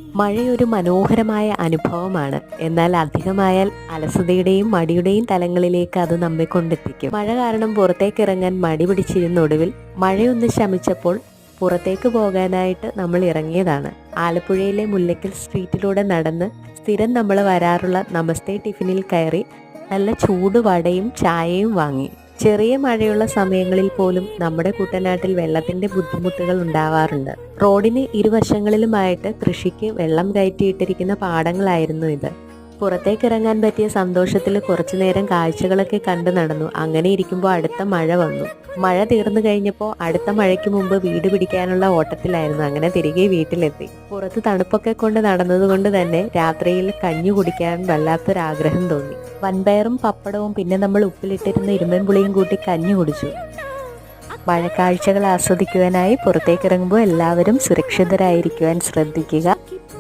മഴയൊരു മനോഹരമായ അനുഭവമാണ്. എന്നാൽ അധികമായാൽ അലസതയുടെയും മടിയുടെയും തലങ്ങളിലേക്ക് അത് നമ്മെ കൊണ്ടെത്തിക്കും. മഴ കാരണം പുറത്തേക്കിറങ്ങാൻ മടി പിടിച്ചിരുന്നൊടുവിൽ മഴയൊന്ന് ശമിച്ചപ്പോൾ പുറത്തേക്ക് പോകാനായിട്ട് നമ്മൾ ഇറങ്ങിയതാണ്. ആലപ്പുഴയിലെ മുല്ലക്കൽ സ്ട്രീറ്റിലൂടെ നടന്ന് സ്ഥിരം നമ്മൾ വരാറുള്ള നമസ്തേ ടിഫിനിൽ കയറി നല്ല ചൂട് വടയും ചായയും വാങ്ങി. ചെറിയ മഴയുള്ള സമയങ്ങളിൽ പോലും നമ്മുടെ കുട്ടനാട്ടിൽ വെള്ളത്തിന്റെ ബുദ്ധിമുട്ടുകൾ ഉണ്ടാവാറുണ്ട്. റോഡിന് ഇരുവശങ്ങളിലുമായിട്ട് കൃഷിക്ക് വെള്ളം കയറ്റിയിട്ടിരിക്കുന്ന പാടങ്ങളായിരുന്നു ഇത്. പുറത്തേക്കിറങ്ങാൻ പറ്റിയ സന്തോഷത്തിൽ കുറച്ചു നേരം കാഴ്ചകളൊക്കെ കണ്ടു നടന്നു. അങ്ങനെ ഇരിക്കുമ്പോൾ അടുത്ത മഴ വന്നു. മഴ തീർന്നു കഴിഞ്ഞപ്പോൾ അടുത്ത മഴയ്ക്ക് മുമ്പ് വീട് പിടിക്കാനുള്ള ഓട്ടത്തിലായിരുന്നു. അങ്ങനെ തിരികെ വീട്ടിലെത്തി. പുറത്ത് തണുപ്പൊക്കെ കൊണ്ട് നടന്നതുകൊണ്ട് തന്നെ രാത്രിയിൽ കഞ്ഞി കുടിക്കാൻ വല്ലാത്തൊരാഗ്രഹം തോന്നി. വൻപയറും പപ്പടവും പിന്നെ നമ്മൾ ഉപ്പിലിട്ടിരുന്ന ഇരുമ്പൻപുളിയും കൂട്ടി കഞ്ഞി കുടിച്ചു. മഴക്കാഴ്ചകൾ ആസ്വദിക്കുവാനായി പുറത്തേക്കിറങ്ങുമ്പോൾ എല്ലാവരും സുരക്ഷിതരായിരിക്കുവാൻ ശ്രദ്ധിക്കുക.